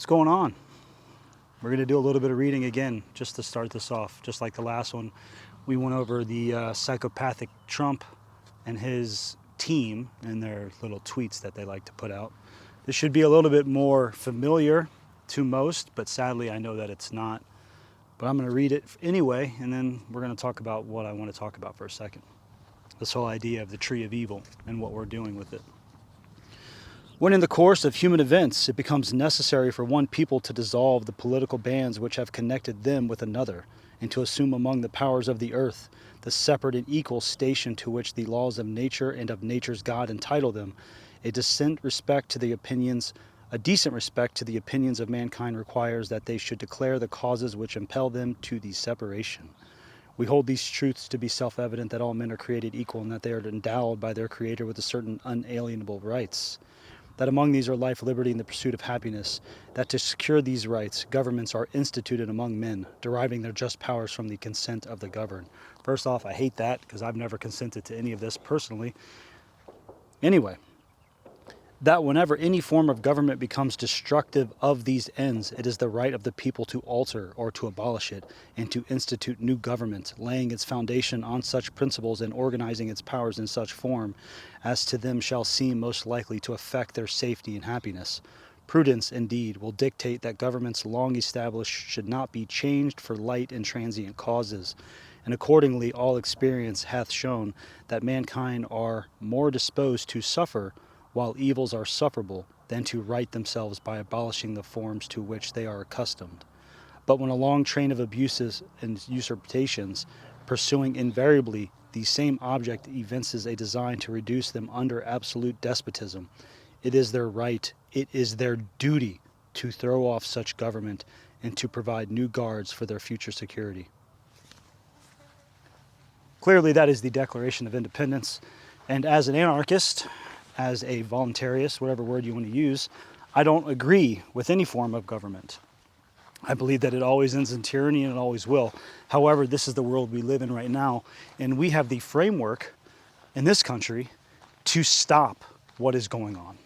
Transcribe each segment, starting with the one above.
What's going on? We're going to do a little bit of reading again just to start this off. Just like the last one, we went over the psychopathic Trump and his team and their little tweets that they like to put out. This should be a little bit more familiar to most, but sadly I know that it's not. But I'm going to read it anyway, and then we're going to talk about what I want to talk about for a second. This whole idea of the tree of evil and what we're doing with it. When in the course of human events it becomes necessary for one people to dissolve the political bands which have connected them with another, and to assume among the powers of the earth the separate and equal station to which the laws of nature and of nature's God entitle them, a decent respect to the opinions of mankind requires that they should declare the causes which impel them to the separation. We hold these truths to be self-evident, that all men are created equal, and that they are endowed by their Creator with a certain unalienable rights. That among these are life, liberty, and the pursuit of happiness. That to secure these rights, governments are instituted among men, deriving their just powers from the consent of the governed. First off, I hate that because I've never consented to any of this personally. Anyway, that whenever any form of government becomes destructive of these ends, it is the right of the people to alter or to abolish it, and to institute new government, laying its foundation on such principles and organizing its powers in such form as to them shall seem most likely to affect their safety and happiness. Prudence, indeed, will dictate that governments long established should not be changed for light and transient causes, and accordingly all experience hath shown that mankind are more disposed to suffer while evils are sufferable, than to right themselves by abolishing the forms to which they are accustomed. But when a long train of abuses and usurpations, pursuing invariably the same object, evinces a design to reduce them under absolute despotism, it is their right, it is their duty to throw off such government and to provide new guards for their future security. Clearly, that is the Declaration of Independence, and as an anarchist, as a voluntarist, whatever word you want to use, I don't agree with any form of government. I believe that it always ends in tyranny and it always will. However, this is the world we live in right now, and we have the framework in this country to stop what is going on.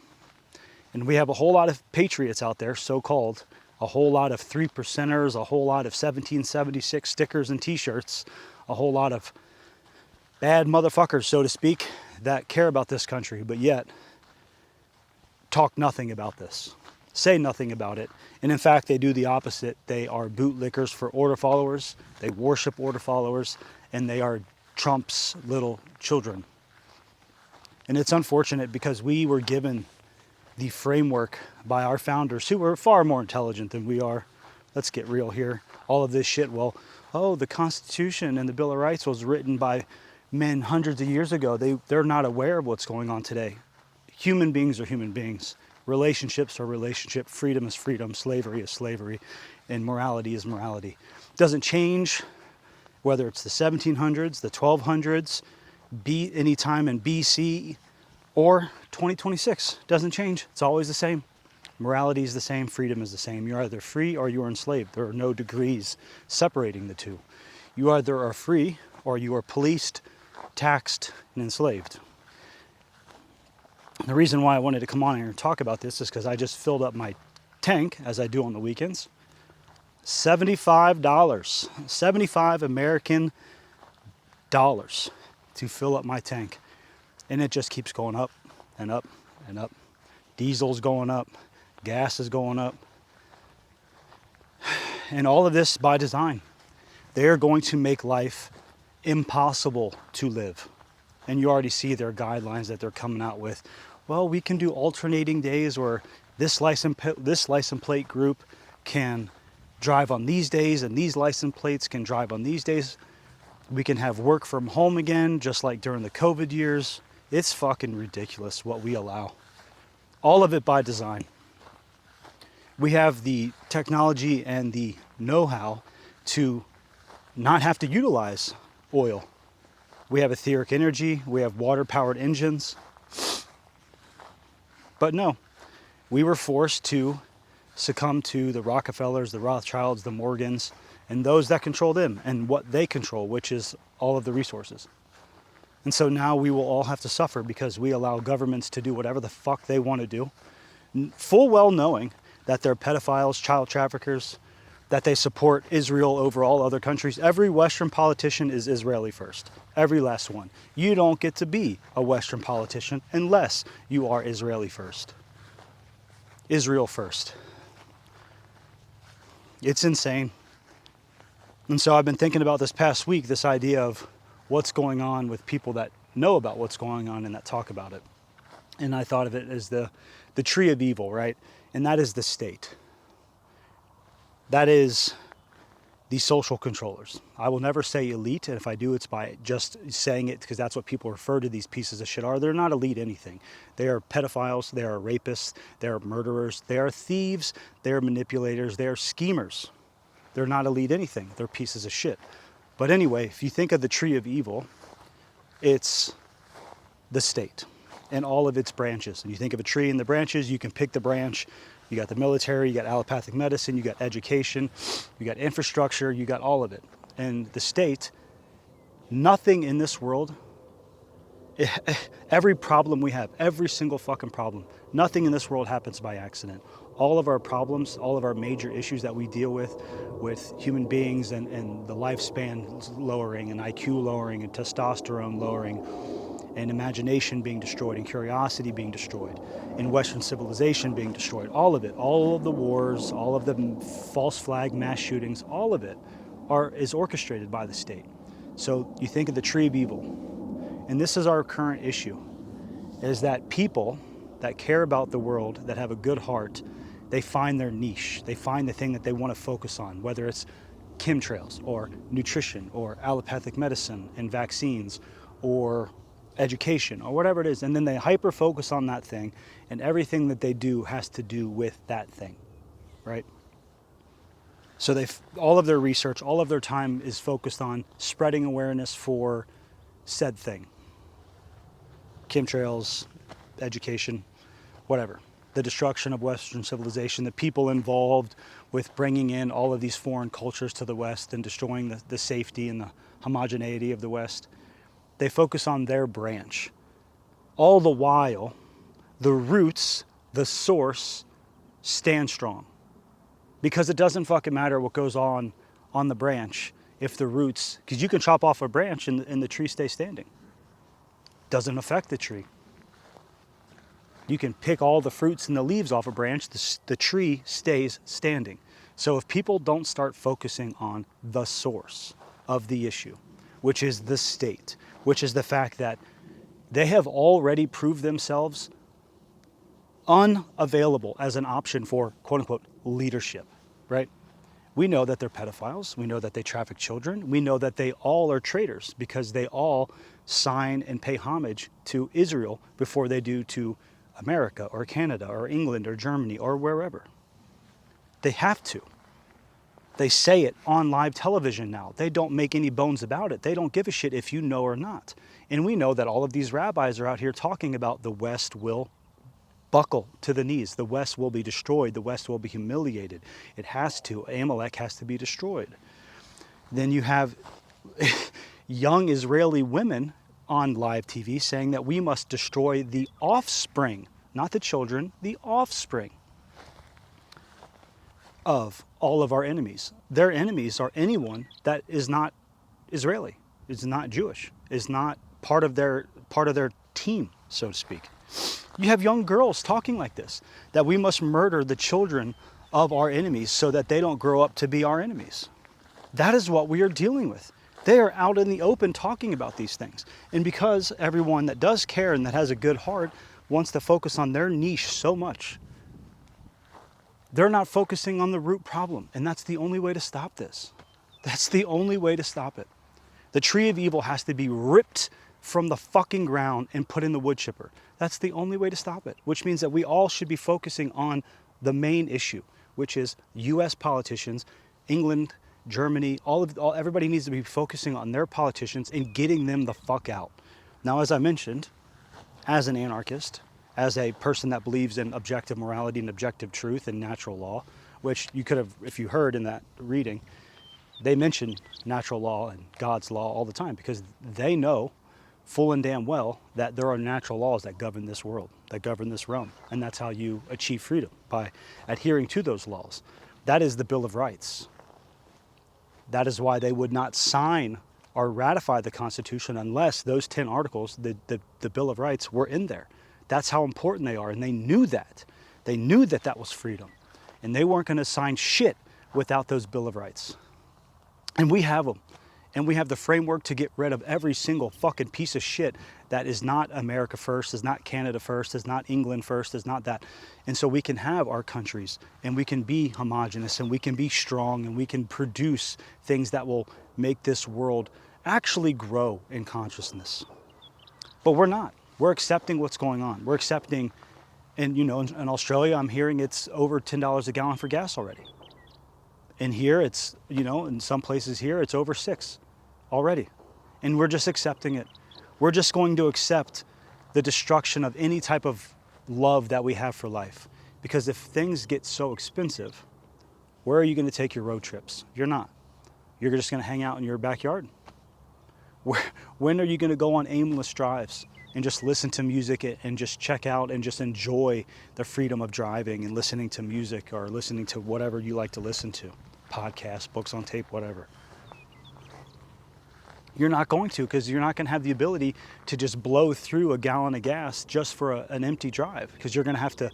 And we have a whole lot of patriots out there, so-called, a whole lot of 3%ers, a whole lot of 1776 stickers and t-shirts, a whole lot of bad motherfuckers, so to speak, that care about this country, but yet talk nothing about this, say nothing about it. And in fact, they do the opposite. They are bootlickers for order followers, they worship order followers, and they are Trump's little children. And it's unfortunate because we were given the framework by our founders, who were far more intelligent than we are. Let's get real here. All of this shit, well, the Constitution and the Bill of Rights was written by men hundreds of years ago. They're not aware of what's going on today. Human beings are human beings. Relationships are relationship. Freedom is freedom. Slavery is slavery. And morality is morality. It doesn't change whether it's the 1700s, the 1200s, any time in BC, or 2026. It doesn't change. It's always the same. Morality is the same. Freedom is the same. You're either free or you are enslaved. There are no degrees separating the two. You either are free or you are policed, taxed, and enslaved. The reason why I wanted to come on here and talk about this is because I just filled up my tank, as I do on the weekends. $75, 75 American dollars to fill up my tank. And it just keeps going up and up and up. Diesel's going up, gas is going up. And all of this by design. They are going to make life impossible to live. And you already see their guidelines that they're coming out with. Well, we can do alternating days where this license plate group can drive on these days and these license plates can drive on these days. We can have work from home again, just like during the COVID years. It's fucking ridiculous what we allow. All of it by design. We have the technology and the know-how to not have to utilize oil. We have etheric energy, we have water-powered engines. But no, we were forced to succumb to the Rockefellers, the Rothschilds, the Morgans, and those that control them and what they control, which is all of the resources. And so now we will all have to suffer because we allow governments to do whatever the fuck they want to do, full well knowing that they're pedophiles, child traffickers, that they support Israel over all other countries. Every Western politician is Israeli first. Every last one. You don't get to be a Western politician unless you are Israeli first. Israel first. It's insane. And so I've been thinking about this past week, this idea of what's going on with people that know about what's going on and that talk about it. And I thought of it as the tree of evil, right? And that is the state. That is the social controllers. I will never say elite, and if I do, it's by just saying it because that's what people refer to these pieces of shit are. They're not elite anything. They are pedophiles, they are rapists, they are murderers, they are thieves, they are manipulators, they are schemers. They're not elite anything. They're pieces of shit. But anyway, if you think of the tree of evil, it's the state and all of its branches. And you think of a tree and the branches, you can pick the branch. You got the military, you got allopathic medicine, you got education, you got infrastructure, you got all of it. And the state, nothing in this world, every problem we have, every single fucking problem, nothing in this world happens by accident. All of our problems, all of our major issues that we deal with human beings and the lifespan lowering and IQ lowering and testosterone lowering, and imagination being destroyed, and curiosity being destroyed, and Western civilization being destroyed. All of it, all of the wars, all of the false flag mass shootings, all of it is orchestrated by the state. So you think of the tree of evil, and this is our current issue, is that people that care about the world, that have a good heart, they find their niche. They find the thing that they want to focus on, whether it's chemtrails or nutrition or allopathic medicine and vaccines or education or whatever it is, and then they hyper focus on that thing, and everything that they do has to do with that thing, right? So all of their research, all of their time is focused on spreading awareness for said thing. Chemtrails, education, whatever. The destruction of Western civilization, the people involved with bringing in all of these foreign cultures to the West and destroying the safety and the homogeneity of the West. They focus on their branch. All the while, the roots, the source, stand strong. Because it doesn't fucking matter what goes on the branch if the roots, because you can chop off a branch and the tree stays standing. Doesn't affect the tree. You can pick all the fruits and the leaves off a branch, the tree stays standing. So if people don't start focusing on the source of the issue, which is the state, which is the fact that they have already proved themselves unavailable as an option for quote unquote leadership, right? We know that they're pedophiles. We know that they traffic children. We know that they all are traitors because they all sign and pay homage to Israel before they do to America or Canada or England or Germany or wherever. They have to. They say it on live television now. They don't make any bones about it. They don't give a shit if you know or not. And we know that all of these rabbis are out here talking about the West will buckle to the knees. The West will be destroyed. The West will be humiliated. It has to. Amalek has to be destroyed. Then you have young Israeli women on live TV saying that we must destroy the offspring, not the children, the offspring of all of our enemies. Their enemies are anyone that is not Israeli, is not Jewish, is not part of their team, so to speak. You have young girls talking like this, that we must murder the children of our enemies so that they don't grow up to be our enemies. That is what we are dealing with. They are out in the open talking about these things. And because everyone that does care and that has a good heart wants to focus on their niche so much, they're not focusing on the root problem. And that's the only way to stop this. That's the only way to stop it. The tree of evil has to be ripped from the fucking ground and put in the wood chipper. That's the only way to stop it, which means that we all should be focusing on the main issue, which is US politicians, England, Germany, everybody needs to be focusing on their politicians and getting them the fuck out. Now, as I mentioned, as an anarchist, as a person that believes in objective morality and objective truth and natural law, which you could have, if you heard in that reading, they mention natural law and God's law all the time because they know full and damn well that there are natural laws that govern this world, that govern this realm. And that's how you achieve freedom, by adhering to those laws. That is the Bill of Rights. That is why they would not sign or ratify the Constitution unless those 10 articles, the Bill of Rights, were in there. That's how important they are, and they knew that. They knew that that was freedom. And they weren't going to sign shit without those Bill of Rights. And we have them. And we have the framework to get rid of every single fucking piece of shit that is not America first, is not Canada first, is not England first, is not that. And so we can have our countries, and we can be homogenous, and we can be strong, and we can produce things that will make this world actually grow in consciousness. But we're not. We're accepting what's going on. We're accepting, and in Australia, I'm hearing it's over $10 a gallon for gas already. And here it's, in some places here, it's over $6 already. And we're just accepting it. We're just going to accept the destruction of any type of love that we have for life. Because if things get so expensive, where are you going to take your road trips? You're not. You're just going to hang out in your backyard. When are you going to go on aimless drives and just listen to music and just check out and just enjoy the freedom of driving and listening to music or listening to whatever you like to listen to? Podcasts, books on tape, whatever. You're not going to, because you're not going to have the ability to just blow through a gallon of gas just for an empty drive, because you're going to have to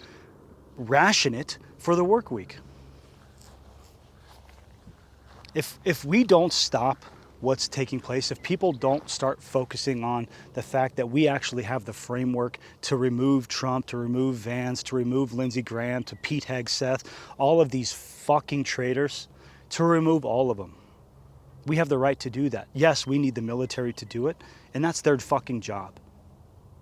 ration it for the work week. If we don't stop what's taking place, if people don't start focusing on the fact that we actually have the framework to remove Trump, to remove Vance, to remove Lindsey Graham, to Pete Hegseth, all of these fucking traitors, to remove all of them. We have the right to do that. Yes, we need the military to do it, and that's their fucking job.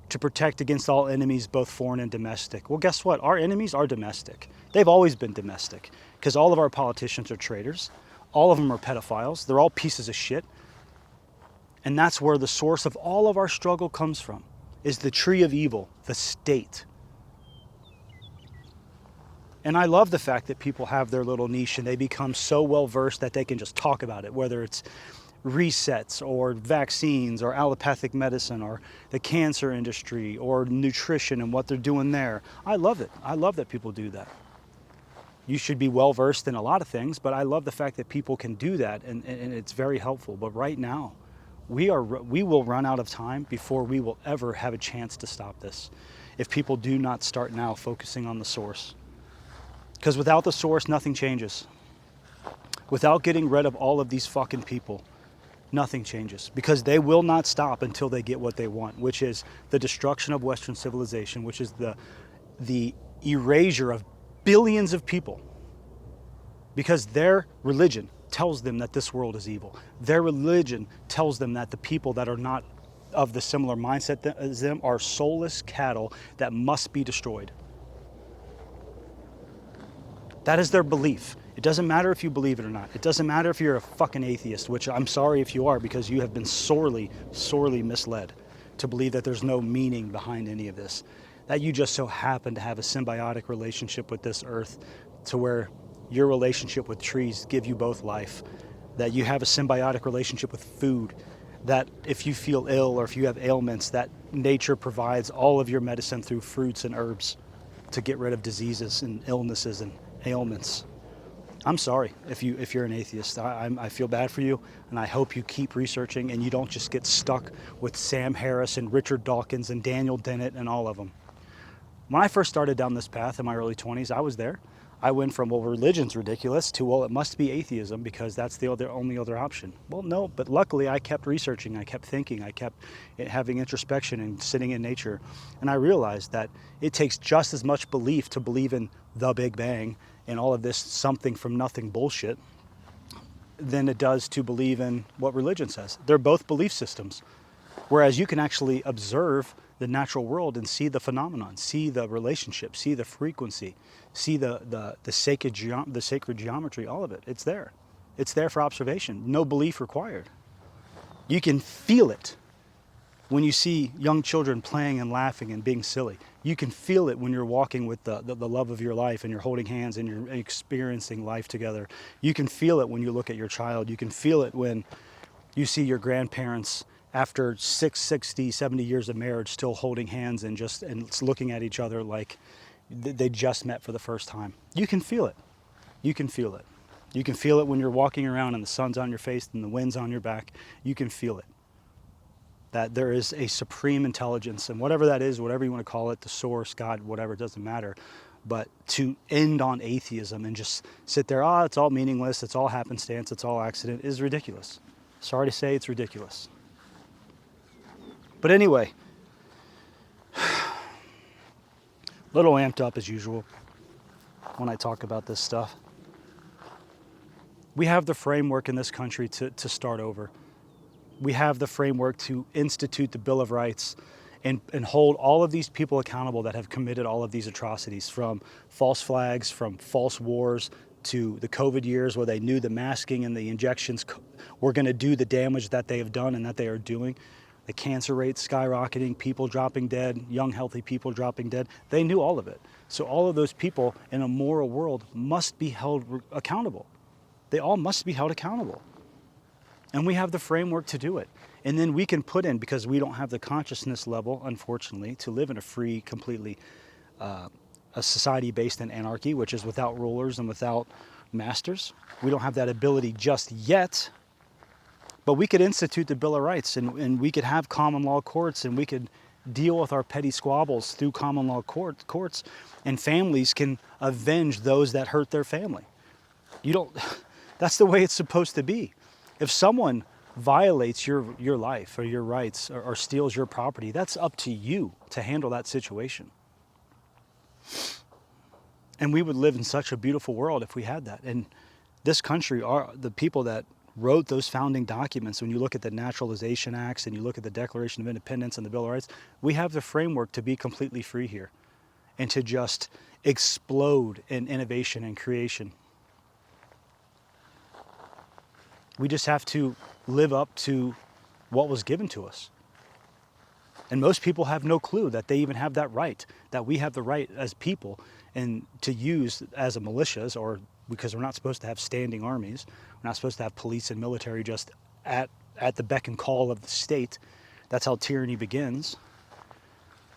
To protect against all enemies, both foreign and domestic. Well, guess what? Our enemies are domestic. They've always been domestic, because all of our politicians are traitors. All of them are pedophiles. They're all pieces of shit. And that's where the source of all of our struggle comes from, is the tree of evil, the state. And I love the fact that people have their little niche and they become so well versed that they can just talk about it, whether it's resets or vaccines or allopathic medicine or the cancer industry or nutrition and what they're doing there. I love it. I love that people do that. You should be well versed in a lot of things, but I love the fact that people can do that, and it's very helpful. But right now, we will run out of time before we will ever have a chance to stop this, if people do not start now focusing on the source. Because without the source, nothing changes. Without getting rid of all of these fucking people, nothing changes. Because they will not stop until they get what they want, which is the destruction of Western civilization, which is the erasure of billions of people. Because their religion tells them that this world is evil. Their religion tells them that the people that are not of the similar mindset as them are soulless cattle that must be destroyed. That is their belief. It doesn't matter if you believe it or not. It doesn't matter if you're a fucking atheist, which I'm sorry if you are, because you have been sorely, sorely misled to believe that there's no meaning behind any of this. That you just so happen to have a symbiotic relationship with this earth, to where your relationship with trees give you both life. That you have a symbiotic relationship with food. That if you feel ill or if you have ailments, that nature provides all of your medicine through fruits and herbs to get rid of diseases and illnesses and ailments. I'm sorry if you're an atheist. I feel bad for you, and I hope you keep researching and you don't just get stuck with Sam Harris and Richard Dawkins and Daniel Dennett and all of them. When I first started down this path in my early 20s, I was there. I went from, well, religion's ridiculous to, well, it must be atheism because that's the only other option. Well, no, but luckily I kept researching, I kept thinking, I kept having introspection and sitting in nature. And I realized that it takes just as much belief to believe in the Big Bang and all of this something from nothing bullshit than it does to believe in what religion says. They're both belief systems. Whereas you can actually observe the natural world and see the phenomenon, see the relationship, see the frequency, see the sacred geometry, all of it. It's there. It's there for observation. No belief required. You can feel it when you see young children playing and laughing and being silly. You can feel it when you're walking with the love of your life and you're holding hands and you're experiencing life together. You can feel it when you look at your child. You can feel it when you see your grandparents after 60, 70 years of marriage, still holding hands and looking at each other like they just met for the first time. You can feel it. You can feel it. You can feel it when you're walking around and the sun's on your face and the wind's on your back. You can feel it. That there is a supreme intelligence, and whatever that is, whatever you want to call it, the source, God, whatever, it doesn't matter. But to end on atheism and just sit there, it's all meaningless, it's all happenstance, it's all accident, is ridiculous. Sorry to say, it's ridiculous. But anyway, little amped up as usual when I talk about this stuff. We have the framework in this country to start over. We have the framework to institute the Bill of Rights and hold all of these people accountable that have committed all of these atrocities, from false flags, from false wars, to the COVID years where they knew the masking and the injections were going to do the damage that they have done and that they are doing. The cancer rates skyrocketing, people dropping dead, young healthy people dropping dead. They knew all of it. So all of those people in a moral world must be held accountable. They all must be held accountable. And we have the framework to do it. And then we can put in, because we don't have the consciousness level, unfortunately, to live in a free, completely, a society based in anarchy, which is without rulers and without masters. We don't have that ability just yet. But we could institute the Bill of Rights, and we could have common law courts, and we could deal with our petty squabbles through common law courts, and families can avenge those that hurt their family. That's the way it's supposed to be. If someone violates your life or your rights or steals your property, that's up to you to handle that situation. And we would live in such a beautiful world if we had that. And this country, the people that wrote those founding documents, when you look at the Naturalization Acts and you look at the Declaration of Independence and the Bill of Rights, we have the framework to be completely free here and to just explode in innovation and creation. We just have to live up to what was given to us. And most people have no clue that they even have that right, that we have the right as people and to use as a militias, or because we're not supposed to have standing armies. We're not supposed to have police and military just at the beck and call of the state. That's how tyranny begins.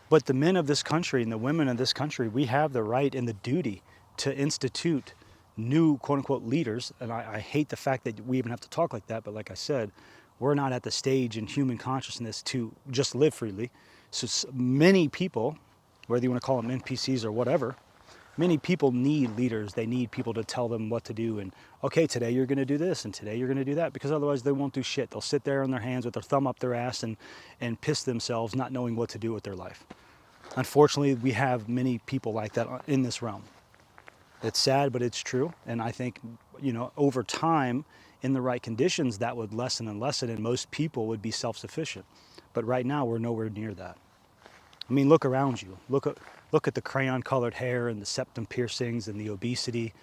But the men of this country and the women of this country, we have the right and the duty to institute new quote-unquote leaders. And I hate the fact that we even have to talk like that, but like I said, we're not at the stage in human consciousness to just live freely. So many people, whether you want to call them NPCs or whatever, many people need leaders. They need people to tell them what to do, and okay, today you're going to do this and today you're going to do that, because otherwise they won't do shit. They'll sit there on their hands with their thumb up their ass and piss themselves, not knowing what to do with their life. Unfortunately, we have many people like that in this realm. It's sad, but it's true. And I think, over time, in the right conditions, that would lessen and lessen, and most people would be self-sufficient. But right now, we're nowhere near that. I mean, look around you. Look at the crayon-colored hair and the septum piercings and the obesity.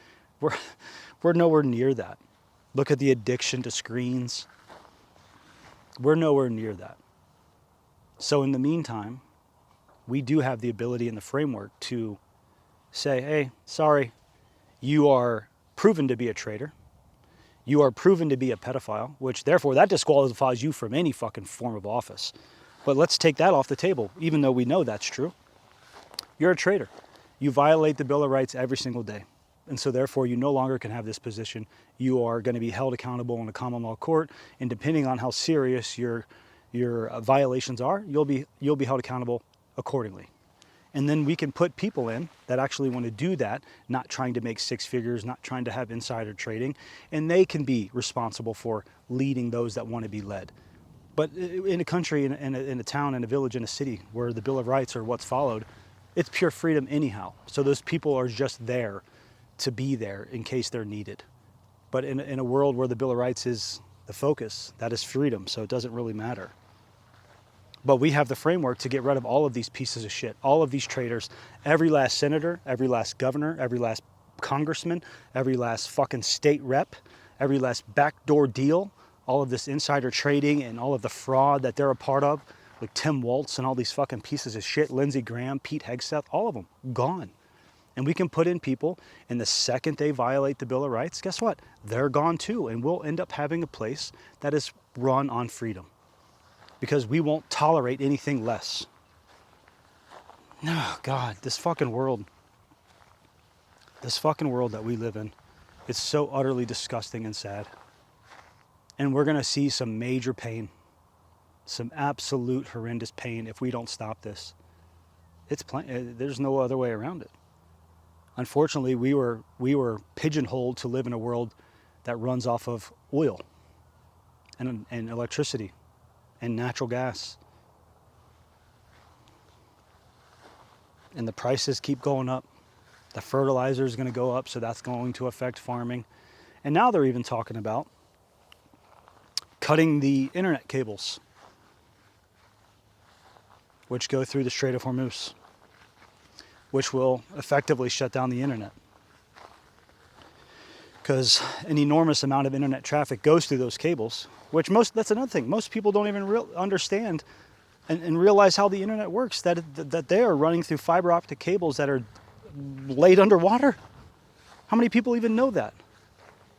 We're nowhere near that. Look at the addiction to screens. We're nowhere near that. So in the meantime, we do have the ability and the framework to say, hey, sorry, you are proven to be a traitor. You are proven to be a pedophile, which therefore that disqualifies you from any fucking form of office. But let's take that off the table, even though we know that's true. You're a traitor. You violate the Bill of Rights every single day. And so therefore you no longer can have this position. You are going to be held accountable in a common law court, and depending on how serious your violations are, you'll be held accountable accordingly. And then we can put people in that actually want to do that, not trying to make six figures, not trying to have insider trading, and they can be responsible for leading those that want to be led. But in a country, in a town, in a village, in a city where the Bill of Rights are what's followed, it's pure freedom anyhow. So those people are just there to be there in case they're needed. But in a world where the Bill of Rights is the focus, that is freedom, so it doesn't really matter. But we have the framework to get rid of all of these pieces of shit, all of these traitors, every last senator, every last governor, every last congressman, every last fucking state rep, every last backdoor deal, all of this insider trading and all of the fraud that they're a part of, like Tim Waltz and all these fucking pieces of shit, Lindsey Graham, Pete Hegseth, all of them gone. And we can put in people, and the second they violate the Bill of Rights, guess what? They're gone too, and we'll end up having a place that is run on freedom. because we won't tolerate anything less. Oh, God, this fucking world that we live in, it's so utterly disgusting and sad. And we're going to see some major pain, some absolute horrendous pain if we don't stop this. There's no other way around it. Unfortunately, we were pigeonholed to live in a world that runs off of oil and electricity and natural gas. And the prices keep going up. The fertilizer is going to go up, so that's going to affect farming. And now they're even talking about cutting the internet cables, which go through the Strait of Hormuz, which will effectively shut down the internet. Because an enormous amount of internet traffic goes through those cables, that's another thing. Most people don't even understand and realize how the internet works, that they are running through fiber optic cables that are laid underwater. How many people even know that?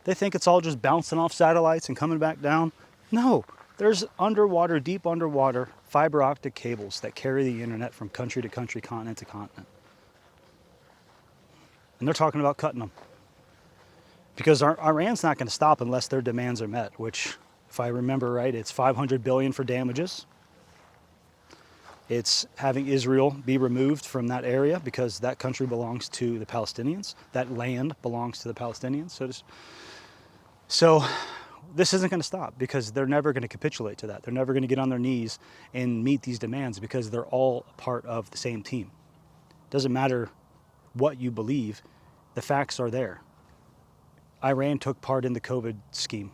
They think it's all just bouncing off satellites and coming back down. No, there's deep underwater fiber optic cables that carry the internet from country to country, continent to continent. And they're talking about cutting them. Because Iran's not going to stop unless their demands are met, which, if I remember right, it's $500 billion for damages. It's having Israel be removed from that area because that country belongs to the Palestinians. That land belongs to the Palestinians. So this isn't going to stop because they're never going to capitulate to that. They're never going to get on their knees and meet these demands because they're all part of the same team. Doesn't matter what you believe, the facts are there. Iran took part in the COVID scheme,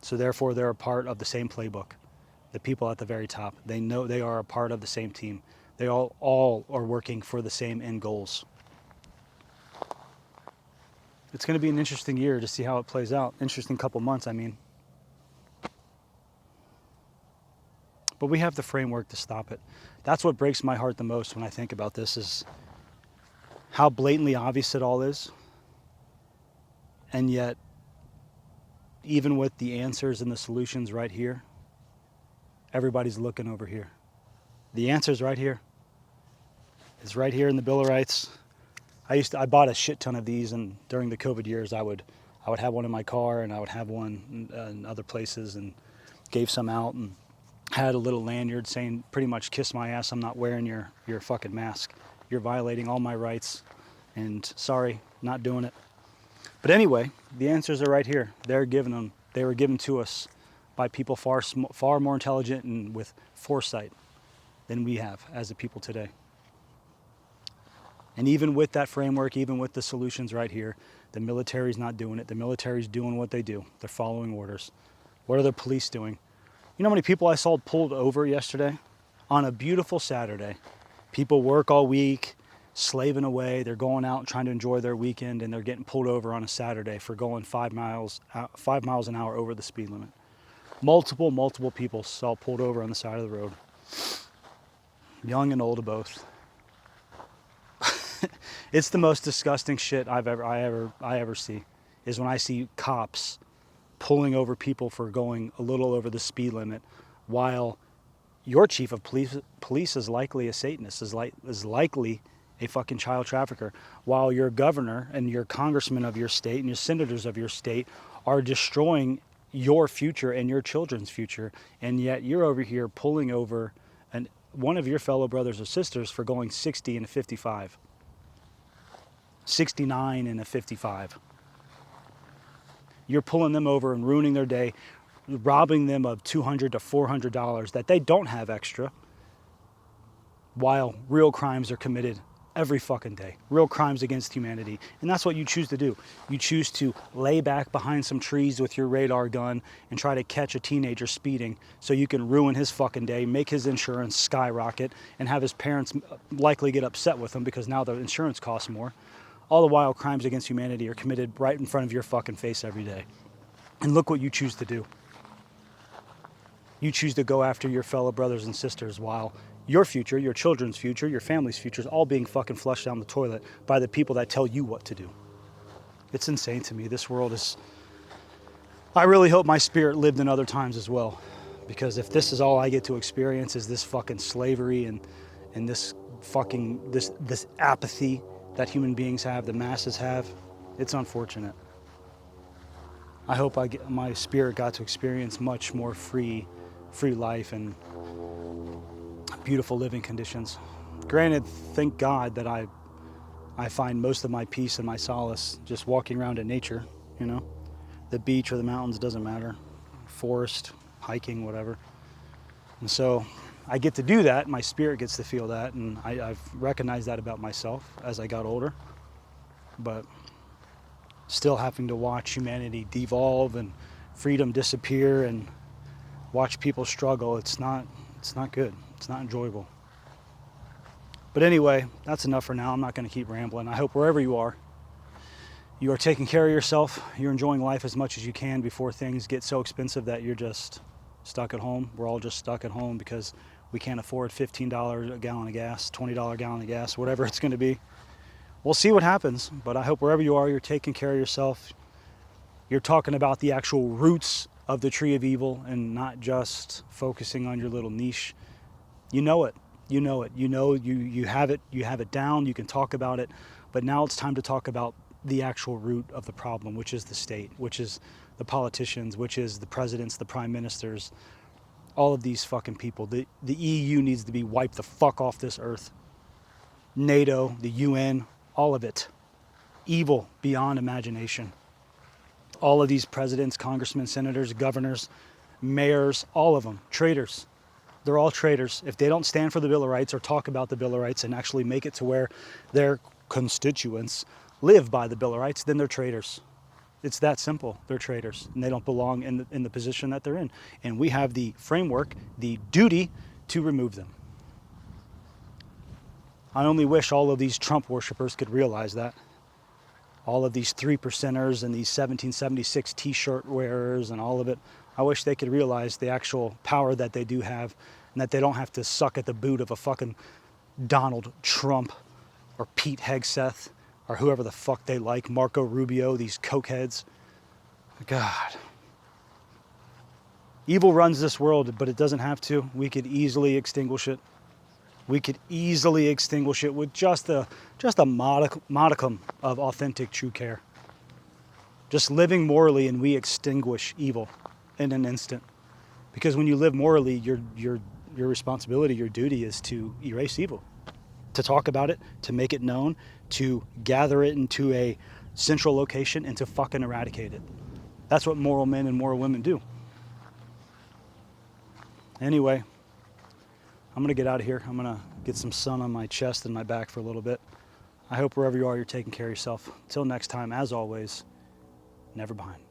so therefore they're a part of the same playbook. The people at the very top, they know they are a part of the same team. They all are working for the same end goals. It's going to be an interesting year to see how it plays out. Interesting couple months, I mean. But we have the framework to stop it. That's what breaks my heart the most when I think about this, is how blatantly obvious it all is. And yet, even with the answers and the solutions right here, everybody's looking over here. The answer's right here. It's right here in the Bill of Rights. I bought a shit ton of these, and during the COVID years, I would have one in my car, and I would have one in other places, and gave some out, and had a little lanyard saying, pretty much, kiss my ass, I'm not wearing your fucking mask. You're violating all my rights, and sorry, not doing it. But anyway, the answers are right here. They're giving them. They were given to us by people far more intelligent and with foresight than we have as a people today. And even with that framework, even with the solutions right here, the military's not doing it. The military's doing what they do. They're following orders. What are the police doing? You know how many people I saw pulled over yesterday? On a beautiful Saturday. People work all week, slaving away. They're going out and trying to enjoy their weekend, and they're getting pulled over on a Saturday for going 5 miles an hour over the speed limit. Multiple people saw pulled over on the side of the road. Young and old both. It's the most disgusting shit I ever see, is when I see cops pulling over people for going a little over the speed limit, while your chief of police is likely a Satanist, is likely a fucking child trafficker, while your governor and your congressmen of your state and your senators of your state are destroying your future and your children's future, and yet you're over here pulling over one of your fellow brothers or sisters for going 60 and a 55. 69 and a 55. You're pulling them over and ruining their day, robbing them of $200 to $400 that they don't have extra, while real crimes are committed every fucking day. Real crimes against humanity. And that's what you choose to do. You choose to lay back behind some trees with your radar gun and try to catch a teenager speeding so you can ruin his fucking day, make his insurance skyrocket, and have his parents likely get upset with him because now the insurance costs more. All the while, crimes against humanity are committed right in front of your fucking face every day. And look what you choose to do. You choose to go after your fellow brothers and sisters while your future, your children's future, your family's future is all being fucking flushed down the toilet by the people that tell you what to do. It's insane to me. This world is... I really hope my spirit lived in other times as well. Because if this is all I get to experience is this fucking slavery and this fucking this apathy that human beings have, the masses have, it's unfortunate. I hope my spirit got to experience much more free life and beautiful living conditions. Granted, thank God that I find most of my peace and my solace just walking around in nature, you know? The beach or the mountains, doesn't matter. Forest, hiking, whatever. And so I get to do that, my spirit gets to feel that, and I've recognized that about myself as I got older. But still having to watch humanity devolve and freedom disappear and watch people struggle, it's not good. It's not enjoyable. But anyway, that's enough for now. I'm not going to keep rambling. I hope wherever you are taking care of yourself. You're enjoying life as much as you can before things get so expensive that you're just stuck at home. We're all just stuck at home because we can't afford $15 a gallon of gas, $20 a gallon of gas, whatever it's going to be. We'll see what happens, but I hope wherever you are, you're taking care of yourself. You're talking about the actual roots of the tree of evil and not just focusing on your little niche. You know it. You know it. You know you have it. You have it down. You can talk about it. But now it's time to talk about the actual root of the problem, which is the state, which is the politicians, which is the presidents, the prime ministers, all of these fucking people. The EU needs to be wiped the fuck off this earth. NATO, the UN, all of it. Evil beyond imagination. All of these presidents, congressmen, senators, governors, mayors, all of them, traitors. They're all traitors. If they don't stand for the Bill of Rights or talk about the Bill of Rights and actually make it to where their constituents live by the Bill of Rights, then they're traitors. It's that simple. They're traitors, and they don't belong in the position that they're in. And we have the framework, the duty to remove them. I only wish all of these Trump worshipers could realize that. All of these 3%ers and these 1776 t-shirt wearers and all of it. I wish they could realize the actual power that they do have and that they don't have to suck at the boot of a fucking Donald Trump or Pete Hegseth or whoever the fuck they like, Marco Rubio, these cokeheads. God. Evil runs this world, but it doesn't have to. We could easily extinguish it. We could easily extinguish it with just a modicum of authentic true care. Just living morally, and we extinguish evil in an instant. Because when you live morally, your responsibility, your duty is to erase evil, to talk about it, to make it known, to gather it into a central location, and to fucking eradicate it. That's what moral men and moral women do. Anyway, I'm going to get out of here. I'm going to get some sun on my chest and my back for a little bit. I hope wherever you are, you're taking care of yourself. Until next time, as always, never behind.